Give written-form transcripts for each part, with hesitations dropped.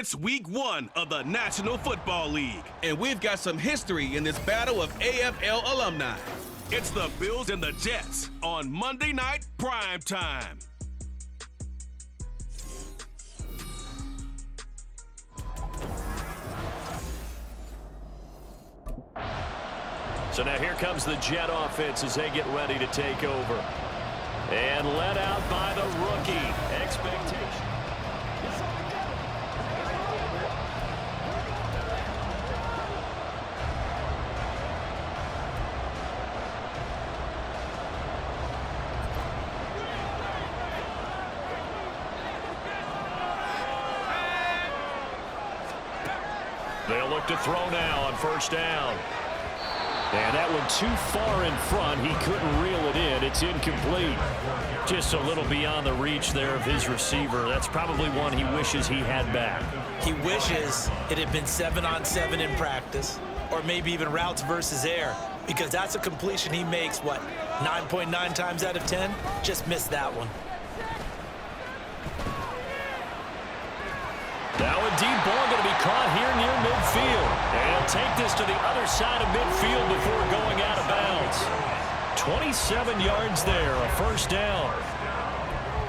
It's week 1 of the National Football League, and we've got some history in this battle of AFL alumni. It's the Bills and the Jets on Monday Night Prime Time. So now here comes the Jet offense as they get ready to take over. And led out by the rookie. Expectation. They'll look to throw now on first down. And that one too far in front. He couldn't reel it in. It's incomplete. Just a little beyond the reach there of his receiver. That's probably one he wishes he had back. He wishes it had been 7-on-7 in practice, or maybe even routes versus air, because that's a completion he makes, 9.9 times out of 10? Just missed that one. Now a deep ball going to be caught here near midfield. And he'll take this to the other side of midfield before going out of bounds. 27 yards there, a first down.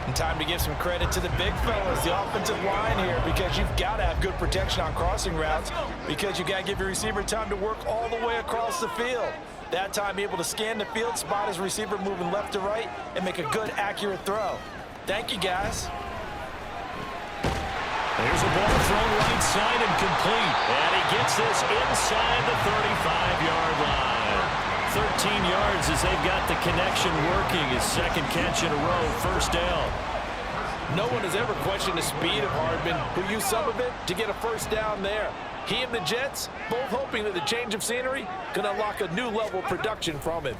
And time to give some credit to the big fellas, the offensive line here, because you've got to have good protection on crossing routes, because you've got to give your receiver time to work all the way across the field. That time, be able to scan the field, spot his receiver moving left to right, and make a good, accurate throw. Thank you, guys. There's a ball thrown right side and complete. And he gets this inside the 35-yard line. 13 yards as they've got the connection working. His second catch in a row, first down. No one has ever questioned the speed of Hardman, who used some of it to get a first down there. He and the Jets both hoping that the change of scenery can unlock a new level of production from him.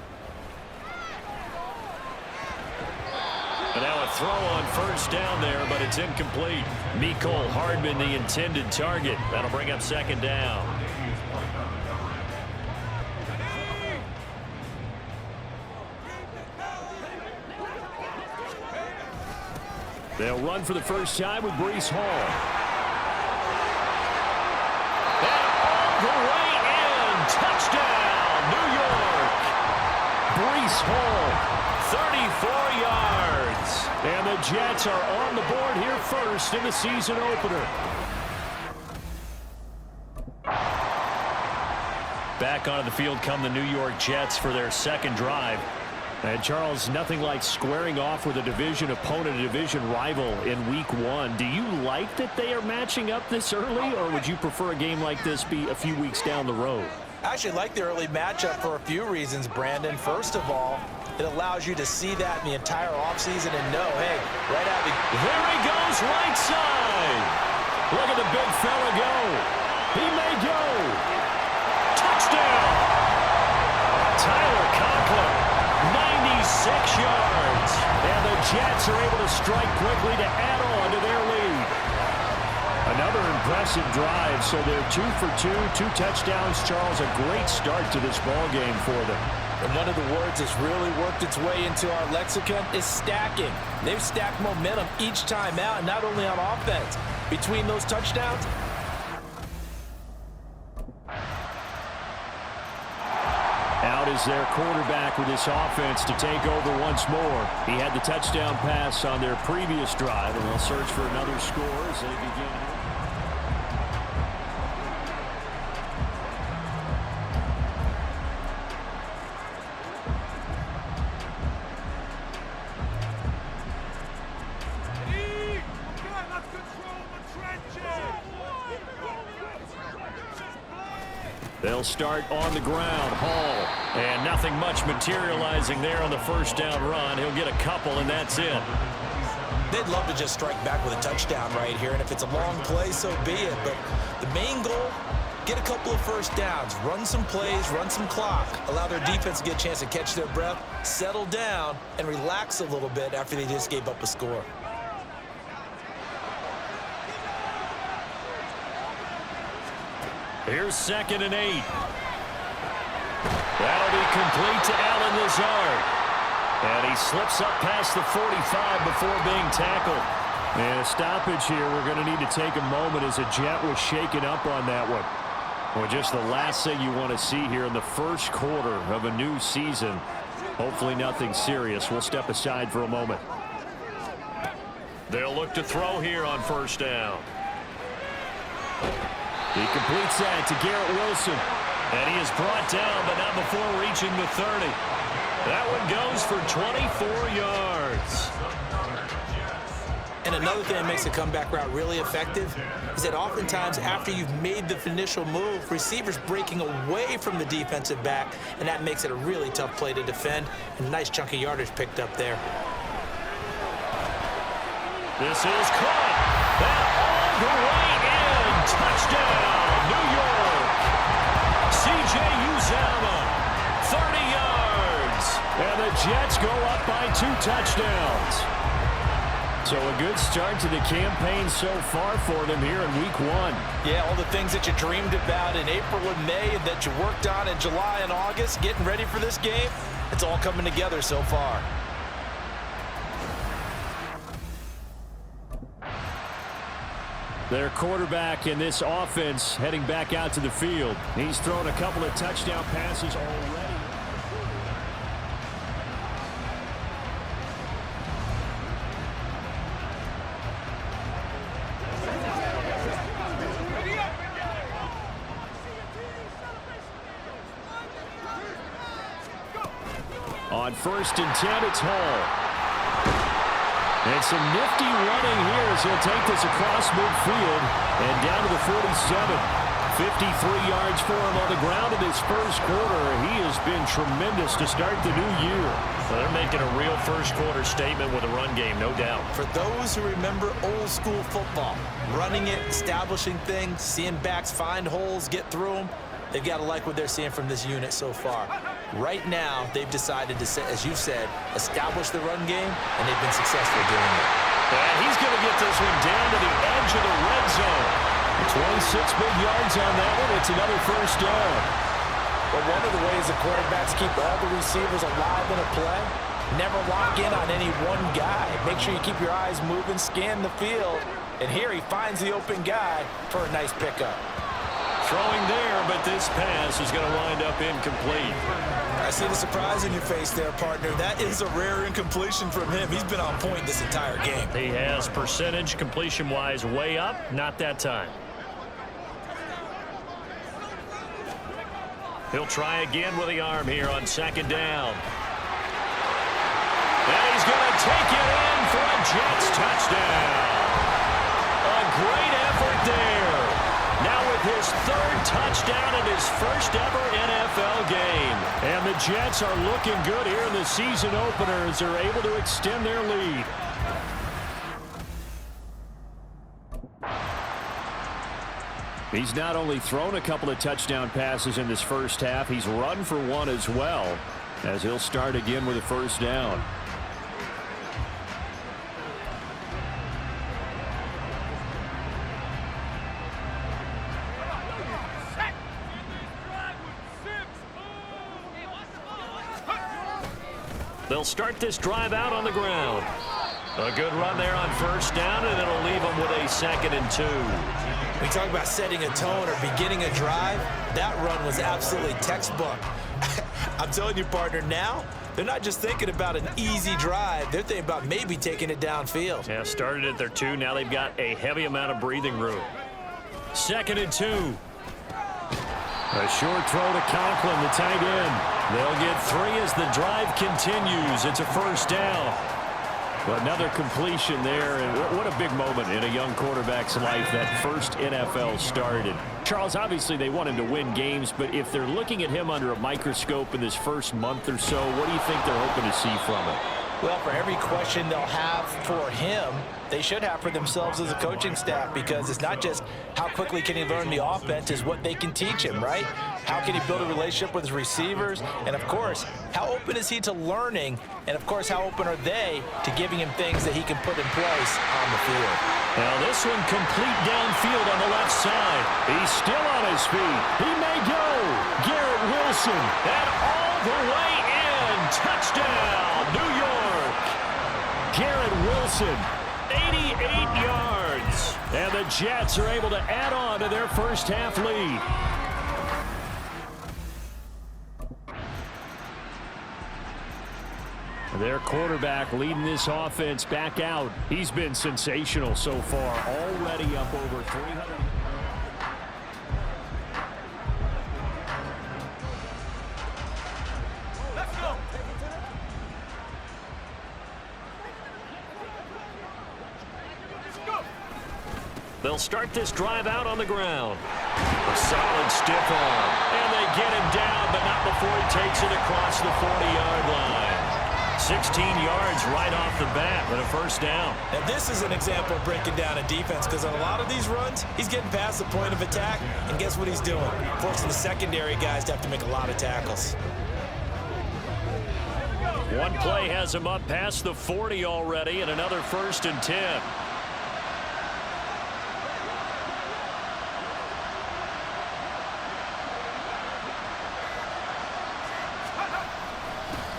And now a throw on first down there, but it's incomplete. Mecole Hardman, the intended target. That'll bring up second down. They'll run for the first time with Breece Hall. And all the way in. Touchdown, New York. Breece Hall, 34 yards. And the Jets are on the board here first in the season opener. Back onto the field come the New York Jets for their second drive. And Charles, nothing like squaring off with a division opponent, a division rival in week 1. Do you like that they are matching up this early, or would you prefer a game like this be a few weeks down the road? I actually like the early matchup for a few reasons, Brandon. First of all, it allows you to see that in the entire offseason and know, hey, right out of the... There he goes, right side. Look at the big fella go. He may go. Touchdown. Tyler Conklin, 96 yards. And the Jets are able to strike quickly to add on to their lead. Another impressive drive, so they're 2 for 2, 2 touchdowns. Charles, a great start to this ball game for them. And one of the words that's really worked its way into our lexicon is stacking. They've stacked momentum each time out, and not only on offense. Between those touchdowns, out is their quarterback with this offense to take over once more. He had the touchdown pass on their previous drive, and they'll search for another score as they begin. They'll start on the ground. Hall. And nothing much materializing there on the first down run. He'll get a couple, and that's it. they'd love to just strike back with a touchdown right here. And if it's a long play, so be it. But the main goal, get a couple of first downs, run some plays, run some clock, allow their defense to get a chance to catch their breath, settle down, and relax a little bit after they just gave up a score. Here's 2nd and 8. That'll be complete to Allen Lazard. And he slips up past the 45 before being tackled. And a stoppage here. We're going to need to take a moment as a Jet was shaken up on that one. Well, just the last thing you want to see here in the first quarter of a new season. Hopefully nothing serious. We'll step aside for a moment. They'll look to throw here on first down. He completes that to Garrett Wilson. And he is brought down, but not before reaching the 30. That one goes for 24 yards. And another thing that makes the comeback route really effective is that oftentimes after you've made the initial move, receivers breaking away from the defensive back, and that makes it a really tough play to defend. And a nice chunk of yardage picked up there. This is caught. That all the way in. Touchdown, New York. C.J. Uzomah, 30 yards. And the Jets go up by 2 touchdowns. So a good start to the campaign so far for them here in week 1. Yeah, all the things that you dreamed about in April and May and that you worked on in July and August, getting ready for this game, it's all coming together so far. Their quarterback in this offense heading back out to the field. He's thrown a couple of touchdown passes already. On 1st and 10, it's Hall. And some nifty running here as he'll take this across midfield and down to the 47. 53 yards for him on the ground in this first quarter. He has been tremendous to start the new year. Well, they're making a real first quarter statement with a run game, no doubt. For those who remember old school football, running it, establishing things, seeing backs find holes, get through them, they've got to like what they're seeing from this unit so far. Right now, they've decided to, as you said, establish the run game, and they've been successful doing it. And he's going to get this one down to the edge of the red zone. 26 big yards on that one. It's another first down. Well, one of the ways the quarterbacks keep all the receivers alive in a play, never lock in on any one guy. Make sure you keep your eyes moving, scan the field, and here he finds the open guy for a nice pickup. Throwing there, but this pass is going to wind up incomplete. I see the surprise in your face there, partner. That is a rare incompletion from him. He's been on point this entire game. He has percentage completion-wise way up, not that time. He'll try again with the arm here on 2nd down. And he's going to take it in for a Jets touchdown. A great effort there. Now with his 3rd touchdown in his first ever NFL game. And the Jets are looking good here in the season opener as they're able to extend their lead. He's not only thrown a couple of touchdown passes in this first half, he's run for one as well, as he'll start again with a first down. They'll start this drive out on the ground. A good run there on first down, and it'll leave them with a 2nd and 2. We talk about setting a tone or beginning a drive. That run was absolutely textbook. I'm telling you, partner, now they're not just thinking about an easy drive. They're thinking about maybe taking it downfield. Yeah, started at their 2. Now they've got a heavy amount of breathing room. 2nd and 2. A short throw to Conklin, the tight end. They'll get 3 as the drive continues. It's a first down. Another completion there, and what a big moment in a young quarterback's life, that first NFL started. Charles, obviously they want him to win games, but if they're looking at him under a microscope in this first month or so, what do you think they're hoping to see from him? Well, for every question they'll have for him, they should have for themselves as a coaching staff, because it's not just how quickly can he learn the offense, is what they can teach him, right? How can he build a relationship with his receivers? And, of course, how open is he to learning? And, of course, how open are they to giving him things that he can put in place on the field? Now this one complete downfield on the left side. He's still on his feet. He may go. Garrett Wilson. And all the way in. Touchdown, New York. Garrett Wilson. 88 yards. And the Jets are able to add on to their first half lead. Their quarterback leading this offense back out. He's been sensational so far, already up over 300. Let's go. They'll start this drive out on the ground. A solid stiff arm. And they get him down, but not before he takes it across the 40-yard line. 16 yards right off the bat and a first down. Now this is an example of breaking down a defense, because on a lot of these runs, he's getting past the point of attack, and guess what he's doing? Forcing the secondary guys to have to make a lot of tackles. One play has him up past the 40 already, and another 1st and 10.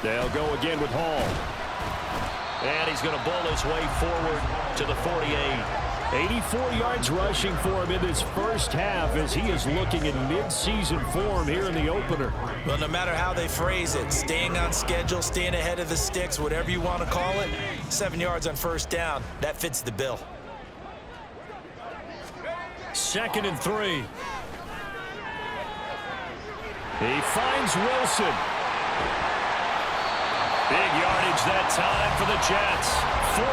They'll go again with Hall. And he's going to bull his way forward to the 48. 84 yards rushing for him in this first half as he is looking in mid-season form here in the opener. Well, no matter how they phrase it, staying on schedule, staying ahead of the sticks, whatever you want to call it, 7 yards on first down, that fits the bill. 2nd and 3. He finds Wilson. Big yardage that time for the Jets. 47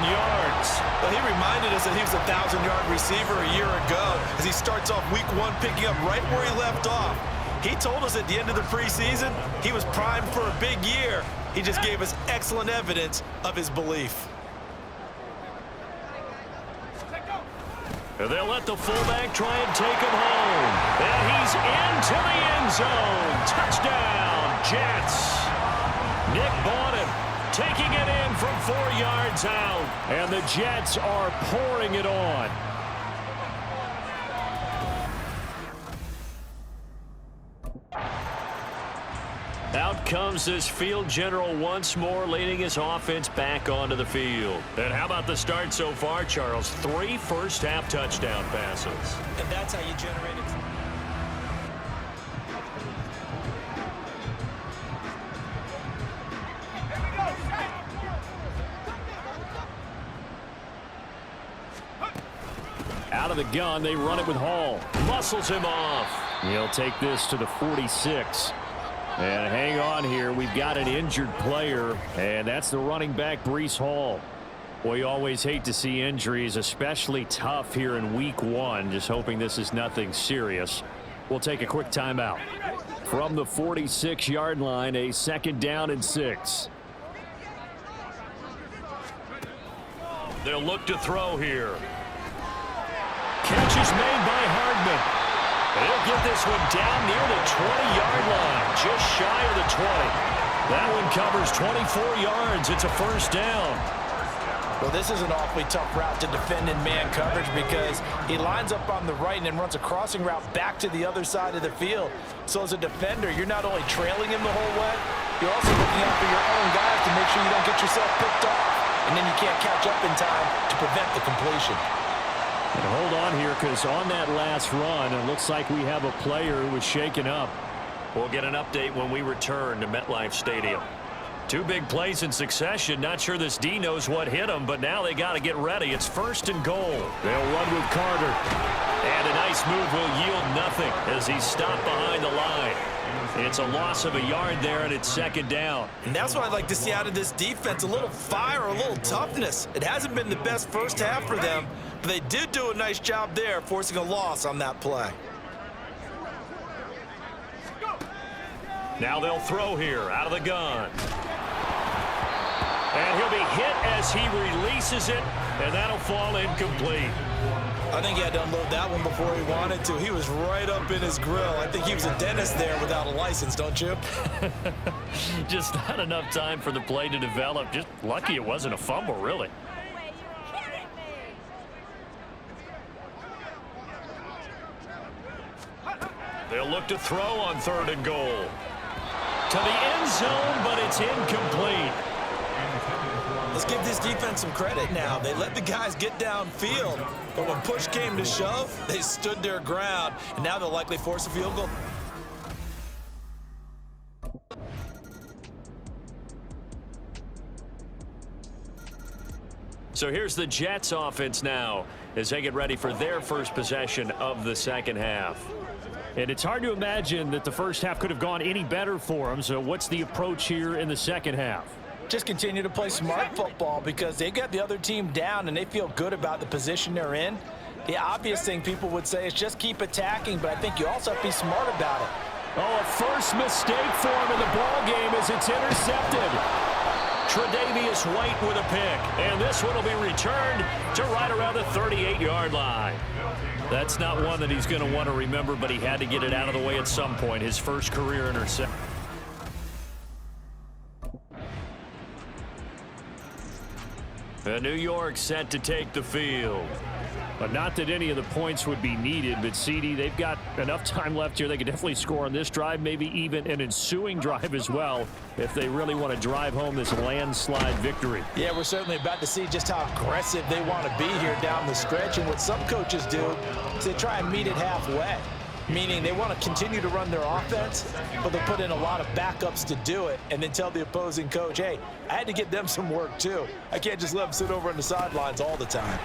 yards. Well, he reminded us that he was a 1,000-yard receiver a year ago as he starts off week 1 picking up right where he left off. He told us at the end of the preseason he was primed for a big year. He just gave us excellent evidence of his belief. And they'll let the fullback try and take him home. And he's into the end zone. Touchdown, Jets. Nick Bawden taking it in from 4 yards out. And the Jets are pouring it on. Out comes this field general once more, leading his offense back onto the field. And how about the start so far, Charles? 3 first-half touchdown passes. And that's how you generate it. Out of the gun, they run it with Hall. Muscles him off. He'll take this to the 46. And hang on here. We've got an injured player, and that's the running back, Breece Hall. Boy, you always hate to see injuries, especially tough here in week 1. Just hoping this is nothing serious. We'll take a quick timeout. From the 46-yard line, a 2nd down and 6. They'll look to throw here. Catch is made by Hardman. They'll get this one down near the 20-yard line, just shy of the 20. That one covers 24 yards. It's a first down. Well, this is an awfully tough route to defend in man coverage because he lines up on the right and then runs a crossing route back to the other side of the field. So as a defender, you're not only trailing him the whole way, you're also looking out for your own guys to make sure you don't get yourself picked off. And then you can't catch up in time to prevent the completion. And hold on here, because on that last run, it looks like we have a player who was shaken up. We'll get an update when we return to MetLife Stadium. 2 big plays in succession. Not sure this D knows what hit him, but now they got to get ready. It's 1st and goal. They'll run with Carter. And a nice move will yield nothing as he's stopped behind the line. It's a loss of a yard there, and it's 2nd down. And that's what I'd like to see out of this defense, a little fire, a little toughness. It hasn't been the best first half for them, but they did do a nice job there, forcing a loss on that play. Now they'll throw here out of the gun. And he'll be hit as he releases it, and that'll fall incomplete. I think he had to unload that one before he wanted to. He was right up in his grill. I think he was a dentist there without a license, don't you? Just not enough time for the play to develop. Just lucky it wasn't a fumble, really. They'll look to throw on 3rd and goal. To the end zone, but it's incomplete. Let's give this defense some credit now. They let the guys get downfield, but when push came to shove, they stood their ground, and now they'll likely force a field goal. So here's the Jets offense now as they get ready for their first possession of the second half. And it's hard to imagine that the first half could have gone any better for them. So what's the approach here in the second half? Just continue to play smart football because they got the other team down and they feel good about the position they're in. The obvious thing people would say is just keep attacking, but I think you also have to be smart about it. Oh, a first mistake for him in the ball game as it's intercepted. Tre'Davious White with a pick, and this one will be returned to right around the 38-yard line. That's not one that he's going to want to remember, but he had to get it out of the way at some point. His first career interception. New York set to take the field. But not that any of the points would be needed, but CD, they've got enough time left here. They could definitely score on this drive, maybe even an ensuing drive as well, if they really want to drive home this landslide victory. Yeah, we're certainly about to see just how aggressive they want to be here down the stretch. And what some coaches do is they try and meet it halfway, meaning they want to continue to run their offense, but they'll put in a lot of backups to do it and then tell the opposing coach, hey, I had to get them some work too. I can't just let them sit over on the sidelines all the time.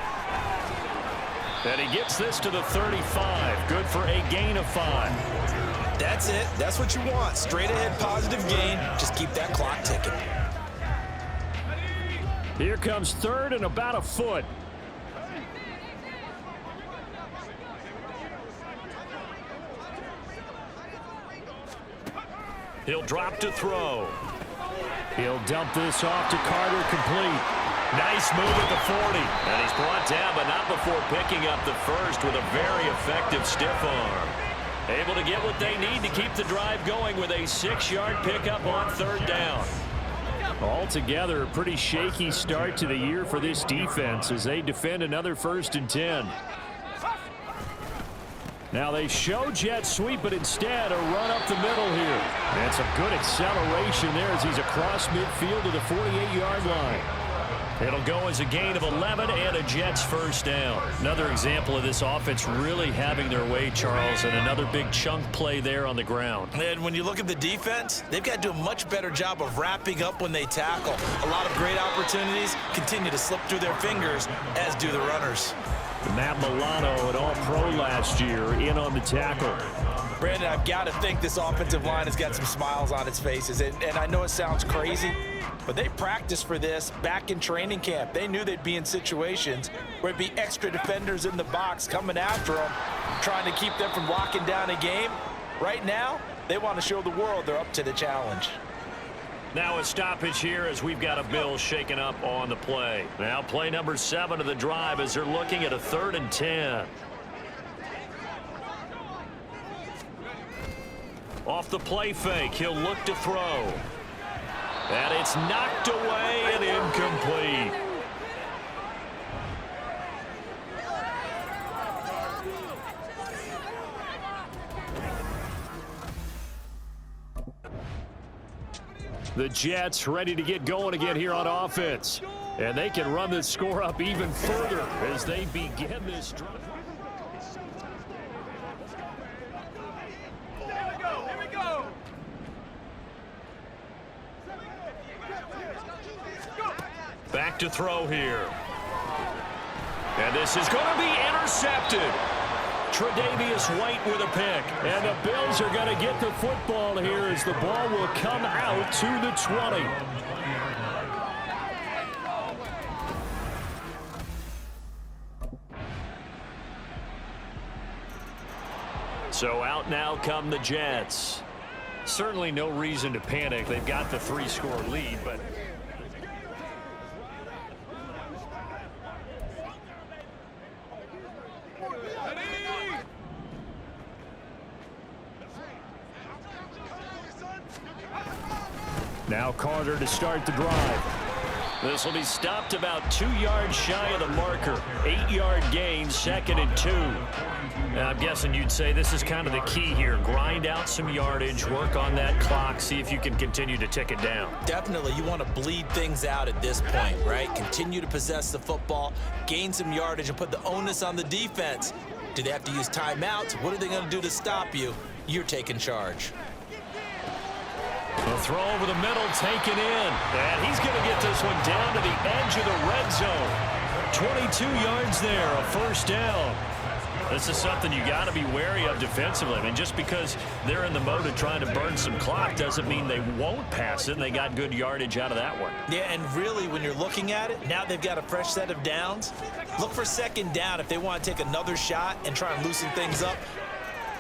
And he gets this to the 35. Good for a gain of 5. That's it. That's what you want. Straight ahead positive gain. Just keep that clock ticking. Here comes third and about a foot. He'll drop to throw. He'll dump this off to Carter, complete. Nice move at the 40. And he's brought down, but not before picking up the first with a very effective stiff arm. Able to get what they need to keep the drive going with a 6-yard pickup on third down. Altogether, a pretty shaky start to the year for this defense as they defend another 1st and 10. Now they show jet sweep, but instead a run up the middle here. That's a good acceleration there as he's across midfield to the 48-yard line. It'll go as a gain of 11 and a Jets first down. Another example of this offense really having their way, Charles, and another big chunk play there on the ground. And when you look at the defense, they've got to do a much better job of wrapping up when they tackle. A lot of great opportunities continue to slip through their fingers, as do the runners. Matt Milano, an all-pro last year, in on the tackle. Brandon, I've got to think this offensive line has got some smiles on its faces. And I know it sounds crazy, but they practiced for this back in training camp. They knew they'd be in situations where it'd be extra defenders in the box coming after them, trying to keep them from locking down a game. Right now, they want to show the world they're up to the challenge. Now a stoppage here as we've got a Bills shaken up on the play. Now play number 7 of the drive as they're looking at a 3rd and 10. Off the play fake, he'll look to throw. And it's knocked away and incomplete. The Jets ready to get going again here on offense. And they can run this score up even further as they begin this drive. Here we go. Back to throw here. And this is going to be intercepted. Tre'Davious White with a pick. And the Bills are going to get the football here as the ball will come out to the 20. So out now come the Jets. Certainly no reason to panic. They've got the 3-score lead, but now Carter to start the drive. This will be stopped about 2 yards shy of the marker. 8-yard gain, 2nd and 2. I'm guessing you'd say this is kind of the key here. Grind out some yardage, work on that clock, see if you can continue to tick it down. Definitely, you want to bleed things out at this point, right? Continue to possess the football, gain some yardage, and put the onus on the defense. Do they have to use timeouts? What are they going to do to stop you? You're taking charge. The throw over the middle, taken in. And he's going to get this one down to the edge of the red zone. 22 yards there, a first down. This is something you got to be wary of defensively. I mean, just because they're in the mode of trying to burn some clock doesn't mean they won't pass it, and they got good yardage out of that one. Yeah, and really, when you're looking at it, now they've got a fresh set of downs. Look for 2nd down if they want to take another shot and try and loosen things up.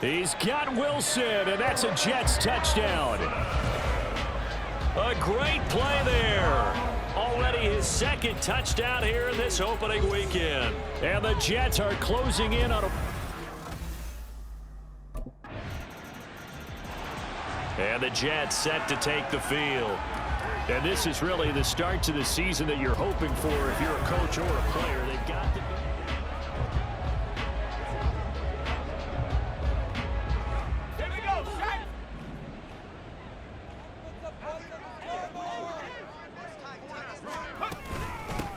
He's got Wilson, and that's a Jets touchdown. A great play there. Already his 2nd touchdown here in this opening weekend. And the Jets are closing in on a... And the Jets set to take the field. And this is really the start to the season that you're hoping for if you're a coach or a player. They've got to...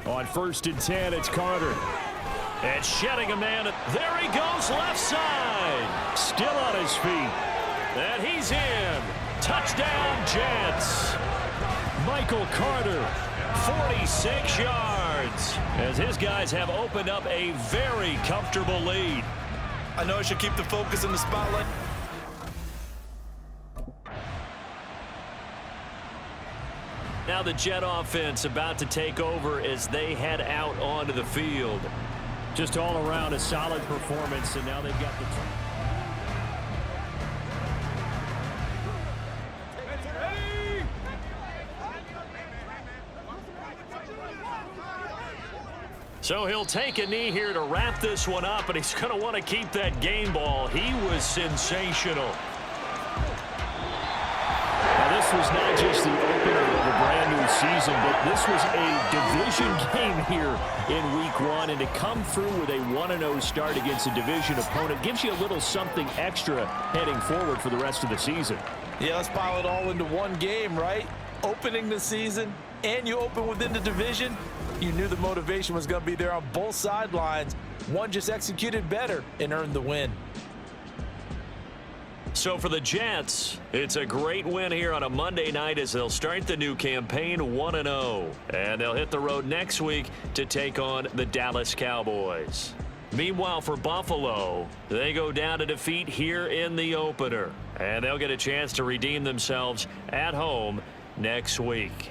On 1st and 10, it's Carter. And shedding a man. There he goes, left side. Still on his feet. And he's in. Touchdown, Jets. Michael Carter. 46 yards. As his guys have opened up a very comfortable lead. I know I should keep the focus in the spotlight. Now the Jet offense about to take over as they head out onto the field. Just all around a solid performance, and now they've got the... So he'll take a knee here to wrap this one up, and he's going to want to keep that game ball. He was sensational. Now, this was not just the opener of a brand-new season, but this was a division game here in Week 1, and to come through with a 1-0 start against a division opponent gives you a little something extra heading forward for the rest of the season. Yeah, let's pile it all into one game, right? Opening the season, and you open within the division. You knew the motivation was going to be there on both sidelines. One just executed better and earned the win. So for the Jets, it's a great win here on a Monday night as they'll start the new campaign 1-0. And they'll hit the road next week to take on the Dallas Cowboys. Meanwhile, for Buffalo, they go down to defeat here in the opener. And they'll get a chance to redeem themselves at home next week.